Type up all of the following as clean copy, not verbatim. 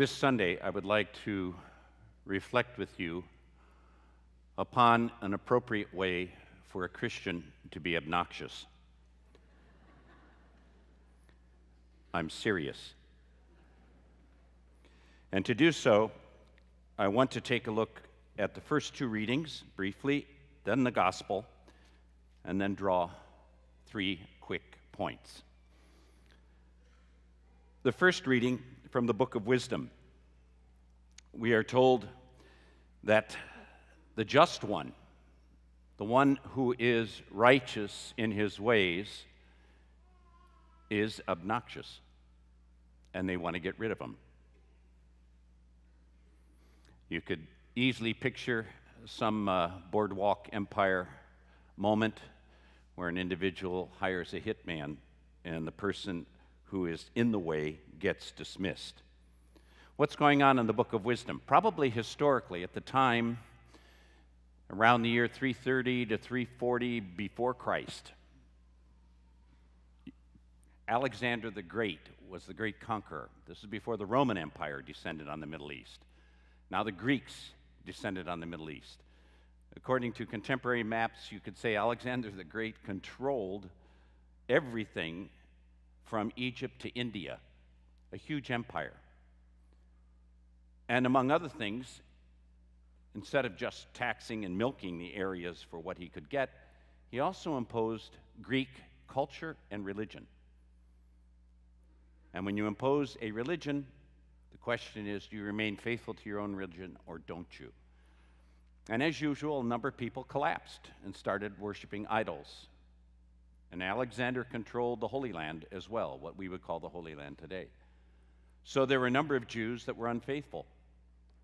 This Sunday, I would like to reflect with you upon an appropriate way for a Christian to be obnoxious. I'm serious. And to do so, I want to take a look at the first two readings briefly, then the gospel, and then draw 3 quick points. The first reading from the book of Wisdom. We are told that the just one, the one who is righteous in his ways, is obnoxious, and they want to get rid of him. You could easily picture some boardwalk empire moment where an individual hires a hitman and the person who is in the way gets dismissed. What's going on in the book of Wisdom? Probably historically, at the time, around the year 330 to 340 before Christ, Alexander the Great was the great conqueror. This is before the Roman Empire descended on the Middle East. Now the Greeks descended on the Middle East. According to contemporary maps, you could say Alexander the Great controlled everything from Egypt to India, a huge empire. And among other things, instead of just taxing and milking the areas for what he could get, he also imposed Greek culture and religion. And when you impose a religion, the question is, do you remain faithful to your own religion or don't you? And as usual, a number of people collapsed and started worshiping idols. And Alexander controlled the Holy Land as well, what we would call the Holy Land today. So there were a number of Jews that were unfaithful,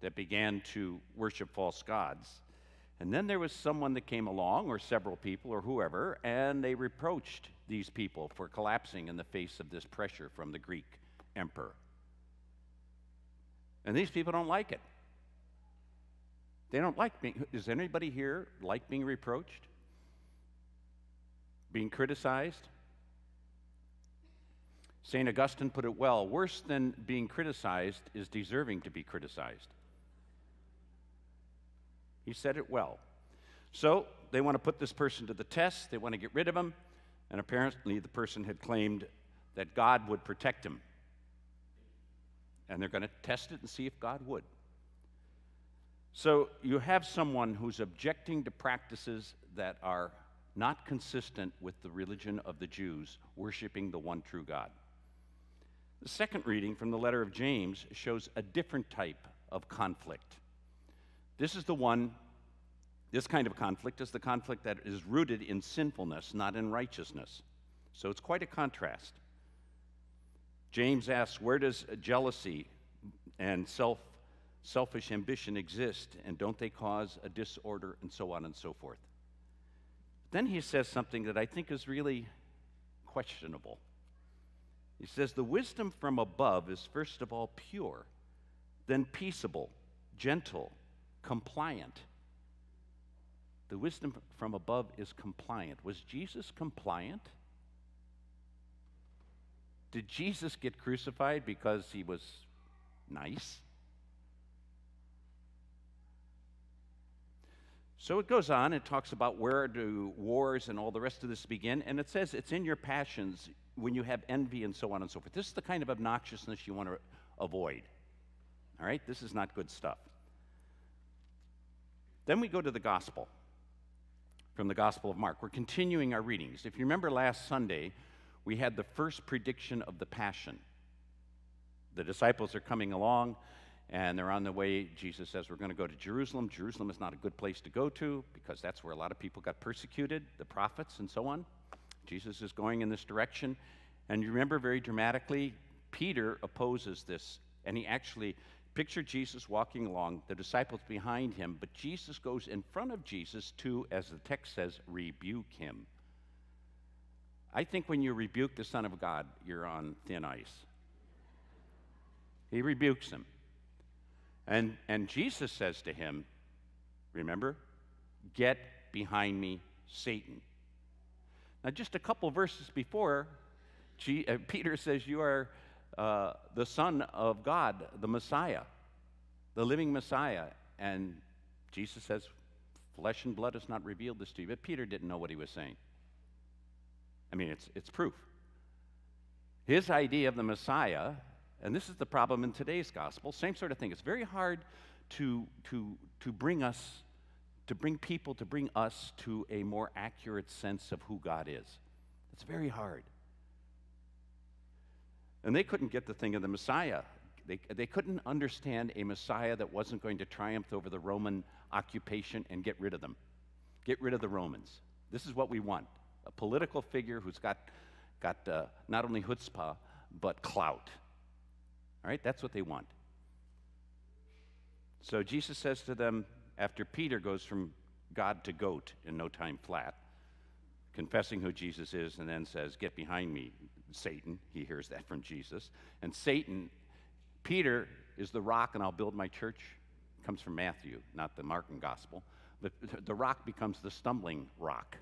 that began to worship false gods. And then there was someone that came along, or several people, or whoever, and they reproached these people for collapsing in the face of this pressure from the Greek emperor. And these people don't like it. They don't like being, does anybody here like being reproached? Being criticized? St. Augustine put it well, worse than being criticized is deserving to be criticized. He said it well. So they want to put this person to the test, they want to get rid of him, and apparently the person had claimed that God would protect him. And they're going to test it and see if God would. So you have someone who's objecting to practices that are not consistent with the religion of the Jews, worshiping the one true God. The second reading from the letter of James shows a different type of conflict. This kind of conflict is the conflict that is rooted in sinfulness, not in righteousness. So it's quite a contrast. James asks, where does jealousy and selfish ambition exist, and don't they cause a disorder, and so on and so forth? Then he says something that I think is really questionable. He says, the wisdom from above is first of all pure, then peaceable, gentle, compliant. The wisdom from above is compliant. Was Jesus compliant? Did Jesus get crucified because he was nice? So it goes on, it talks about where do wars and all the rest of this begin, and it says it's in your passions when you have envy and so on and so forth. This is the kind of obnoxiousness you want to avoid. All right? This is not good stuff. Then we go to the gospel, from the Gospel of Mark. We're continuing our readings. If you remember last Sunday, we had the first prediction of the Passion. The disciples are coming along, and they're on the way. Jesus says, we're going to go to Jerusalem. Jerusalem is not a good place to go to because that's where a lot of people got persecuted, the prophets and so on. Jesus is going in this direction. And you remember very dramatically, Peter opposes this. And he actually pictured Jesus walking along, the disciples behind him, but Jesus goes in front of Jesus to, as the text says, rebuke him. I think when you rebuke the Son of God, you're on thin ice. He rebukes him. And Jesus says to him, remember, get behind me, Satan. Now, just a couple verses before, Peter says, you are the Son of God, the Messiah, the living Messiah. And Jesus says, flesh and blood has not revealed this to you. But Peter didn't know what he was saying. I mean, it's proof. His idea of the Messiah, and this is the problem in today's gospel, same sort of thing. It's very hard to bring us to a more accurate sense of who God is. It's very hard. And they couldn't get the thing of the Messiah. They couldn't understand a Messiah that wasn't going to triumph over the Roman occupation and get rid of them. Get rid of the Romans. This is what we want. A political figure who's got not only chutzpah, but clout. All right, that's what they want. So Jesus says to them, after Peter goes from God to goat in no time flat, confessing who Jesus is, and then says, get behind me, Satan. He hears that from Jesus. And Satan, Peter is the rock, and I'll build my church. It comes from Matthew, not the Markan gospel. But the rock becomes the stumbling rock.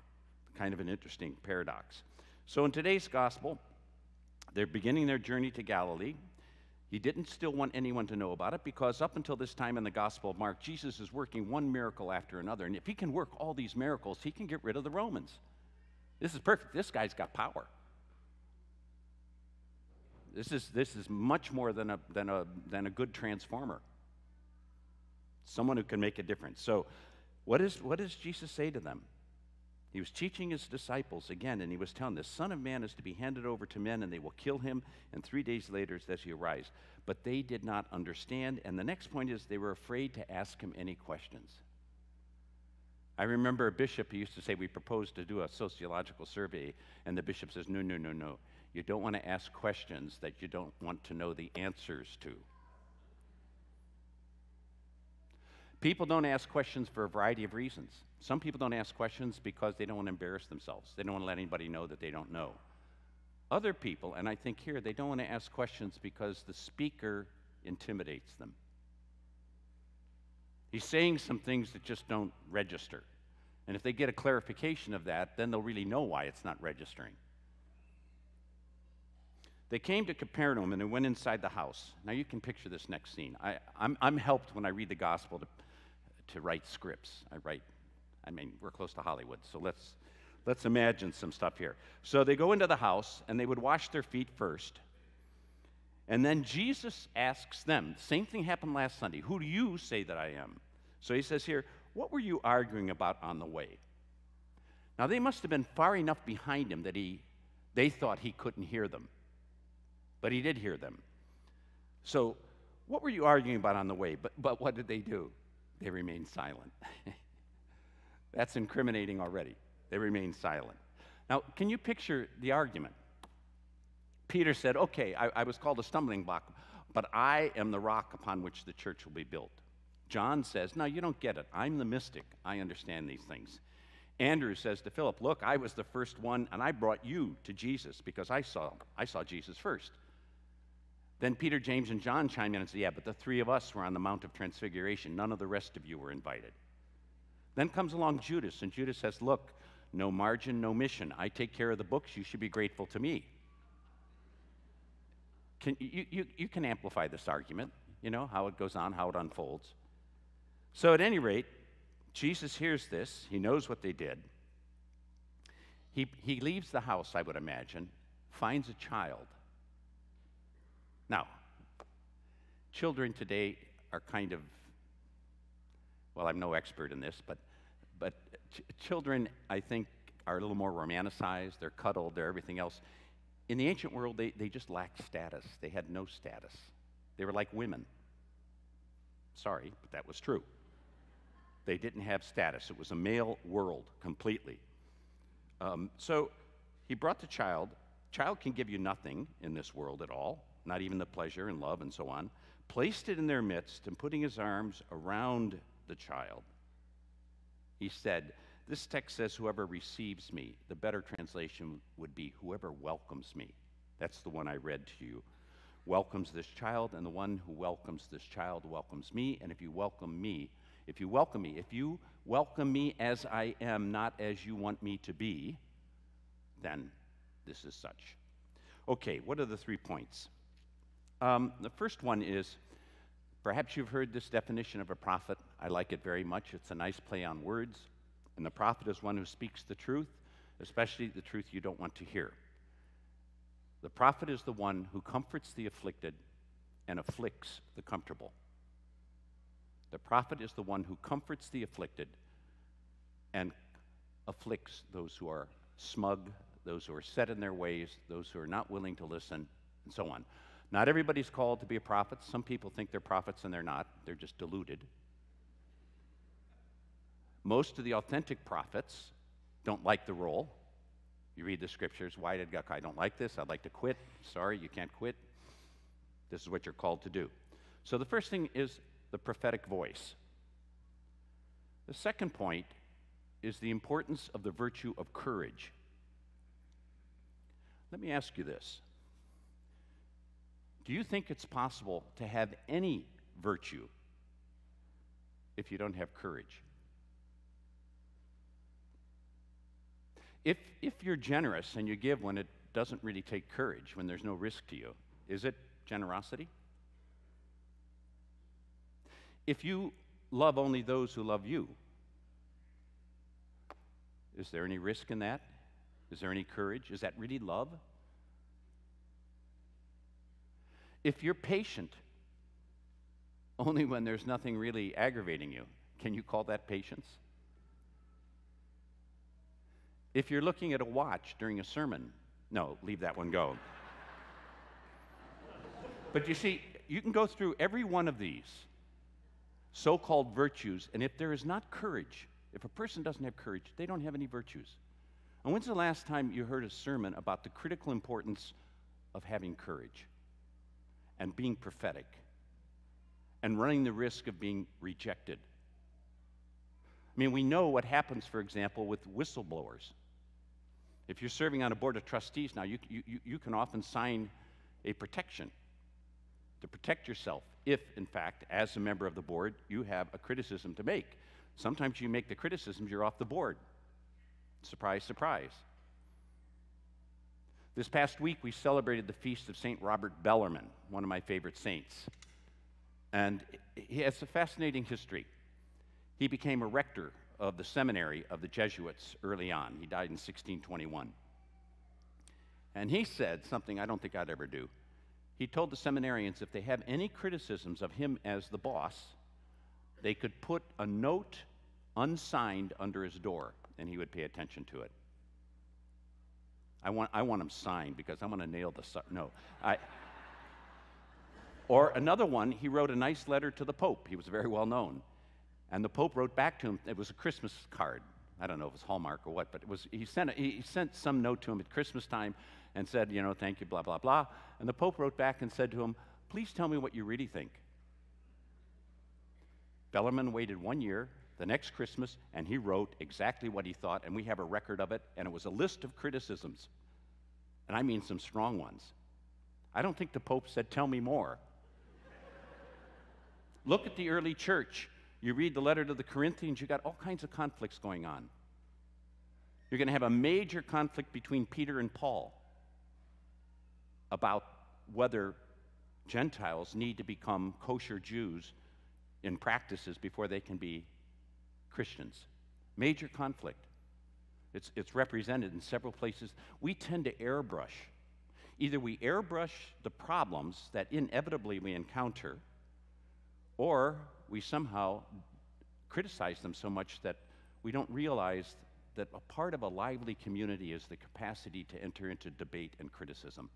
Kind of an interesting paradox. So in today's gospel, they're beginning their journey to Galilee. He didn't still want anyone to know about it, because up until this time in the Gospel of Mark, Jesus is working one miracle after another. And if he can work all these miracles, he can get rid of the Romans. This is perfect. This guy's got power. This is much more than a good transformer. Someone who can make a difference. So what does Jesus say to them? He was teaching his disciples again, and he was telling, the Son of Man is to be handed over to men, and they will kill him, and 3 days later does he arise. But they did not understand, and the next point is they were afraid to ask him any questions. I remember a bishop who used to say, we proposed to do a sociological survey, and the bishop says, no. You don't want to ask questions that you don't want to know the answers to. People don't ask questions for a variety of reasons. Some people don't ask questions because they don't want to embarrass themselves. They don't want to let anybody know that they don't know. Other people, and I think here, they don't want to ask questions because the speaker intimidates them. He's saying some things that just don't register. And if they get a clarification of that, then they'll really know why it's not registering. They came to Capernaum, and they went inside the house. Now you can picture this next scene. I'm helped when I read the gospel to write scripts. We're close to Hollywood, so let's imagine some stuff here. So they go into the house, and they would wash their feet first. And then Jesus asks them, same thing happened last Sunday, who do you say that I am? So he says here, what were you arguing about on the way? Now they must have been far enough behind him that they thought he couldn't hear them. But he did hear them. So what were you arguing about on the way? But what did they do? They remained silent. That's incriminating already. They remained silent. Now, can you picture the argument? Peter said, okay, I was called a stumbling block, but I am the rock upon which the church will be built. John says, no, you don't get it. I'm the mystic. I understand these things. Andrew says to Philip, look, I was the first one, and I brought you to Jesus because I saw Jesus first. Then Peter, James, and John chime in and say, yeah, but the three of us were on the Mount of Transfiguration. None of the rest of you were invited. Then comes along Judas, and Judas says, look, no margin, no mission. I take care of the books. You should be grateful to me. You can amplify this argument, you know, how it goes on, how it unfolds. So at any rate, Jesus hears this. He knows what they did. He leaves the house, I would imagine, finds a child. Now, children today are kind of, well, I'm no expert in this, but children, I think, are a little more romanticized. They're cuddled. They're everything else. In the ancient world, they just lacked status. They had no status. They were like women. Sorry, but that was true. They didn't have status. It was a male world completely. So he brought the child. Child can give you nothing in this world at all, not even the pleasure and love and so on. Placed it in their midst and putting his arms around the child. He said, this text says, whoever receives me. The better translation would be, whoever welcomes me. That's the one I read to you. Welcomes this child, and the one who welcomes this child welcomes me. And if you welcome me as I am, not as you want me to be, then this is such. Okay, what are the 3 points? The first one is, perhaps you've heard this definition of a prophet. I like it very much. It's a nice play on words. And the prophet is one who speaks the truth, especially the truth you don't want to hear. The prophet is the one who comforts the afflicted and afflicts the comfortable. The prophet is the one who comforts the afflicted and afflicts those who are smug, those who are set in their ways, those who are not willing to listen, and so on. Not everybody's called to be a prophet. Some people think they're prophets and they're not. They're just deluded. Most of the authentic prophets don't like the role. You read the scriptures, why did God, I don't like this, I'd like to quit. Sorry, you can't quit. This is what you're called to do. So the first thing is the prophetic voice. The second point is the importance of the virtue of courage. Let me ask you this. Do you think it's possible to have any virtue if you don't have courage? If you're generous and you give when it doesn't really take courage, when there's no risk to you, is it generosity? If you love only those who love you, is there any risk in that? Is there any courage? Is that really love? If you're patient only when there's nothing really aggravating you, can you call that patience? If you're looking at a watch during a sermon, no, leave that one go. But you see, you can go through every one of these so-called virtues, and if there is not courage, if a person doesn't have courage, they don't have any virtues. And when's the last time you heard a sermon about the critical importance of having courage and being prophetic and running the risk of being rejected? I mean, we know what happens, for example, with whistleblowers. If you're serving on a board of trustees now, you can often sign a protection to protect yourself if, in fact, as a member of the board, you have a criticism to make. Sometimes you make the criticisms, you're off the board. Surprise, surprise. This past week, we celebrated the feast of St. Robert Bellarmine, one of my favorite saints. And he has a fascinating history. He became a rector of the seminary of the Jesuits early on. He died in 1621. And he said something I don't think I'd ever do. He told the seminarians if they have any criticisms of him as the boss, they could put a note unsigned under his door, and he would pay attention to it. I want him signed because I want to nail the Or another one, he wrote a nice letter to the Pope. He was very well known. And the Pope wrote back to him. It was a Christmas card. I don't know if it was Hallmark or what, but it was. He sent some note to him at Christmas time and said, you know, thank you, blah, blah, blah. And the Pope wrote back and said to him, please tell me what you really think. Bellarmine waited 1 year, the next Christmas, and he wrote exactly what he thought, and we have a record of it, and it was a list of criticisms. And I mean some strong ones. I don't think the Pope said, tell me more. Look at the early church. You read the letter to the Corinthians, you got all kinds of conflicts going on. You're going to have a major conflict between Peter and Paul about whether Gentiles need to become kosher Jews in practices before they can be Christians. Major conflict. It's represented in several places. We tend to airbrush. Either we airbrush the problems that inevitably we encounter, or we somehow criticize them so much that we don't realize that a part of a lively community is the capacity to enter into debate and criticism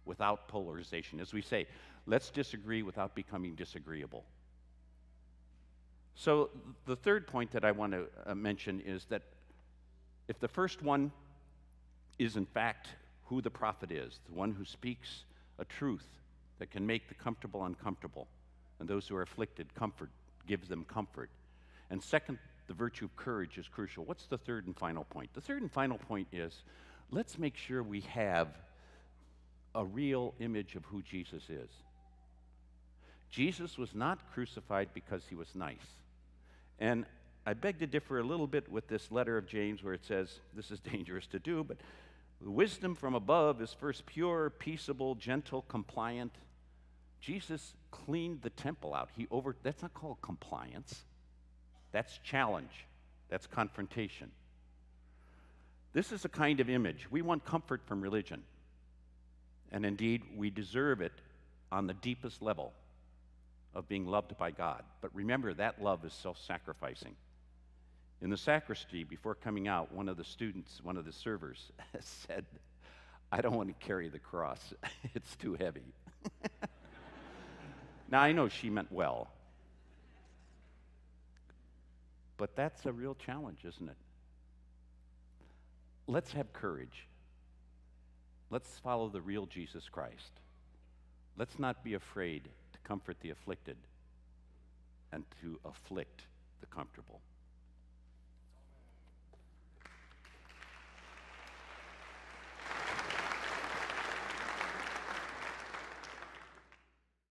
without polarization. As we say, let's disagree without becoming disagreeable. So the third point that I want to mention is that if the first one is in fact who the prophet is, the one who speaks a truth that can make the comfortable uncomfortable, and those who are afflicted gives them comfort. And second, the virtue of courage is crucial. What's the third and final point? The third and final point is, let's make sure we have a real image of who Jesus is. Jesus was not crucified because he was nice. And I beg to differ a little bit with this letter of James where it says, this is dangerous to do, but wisdom from above is first pure, peaceable, gentle, compliant, Jesus cleaned the temple out. That's not called compliance. That's challenge. That's confrontation. This is a kind of image. We want comfort from religion. And indeed, we deserve it on the deepest level of being loved by God. But remember, that love is self-sacrificing. In the sacristy, before coming out, one of the students, one of the servers, said, "I don't want to carry the cross. It's too heavy." Now, I know she meant well. But that's a real challenge, isn't it? Let's have courage. Let's follow the real Jesus Christ. Let's not be afraid to comfort the afflicted and to afflict the comfortable.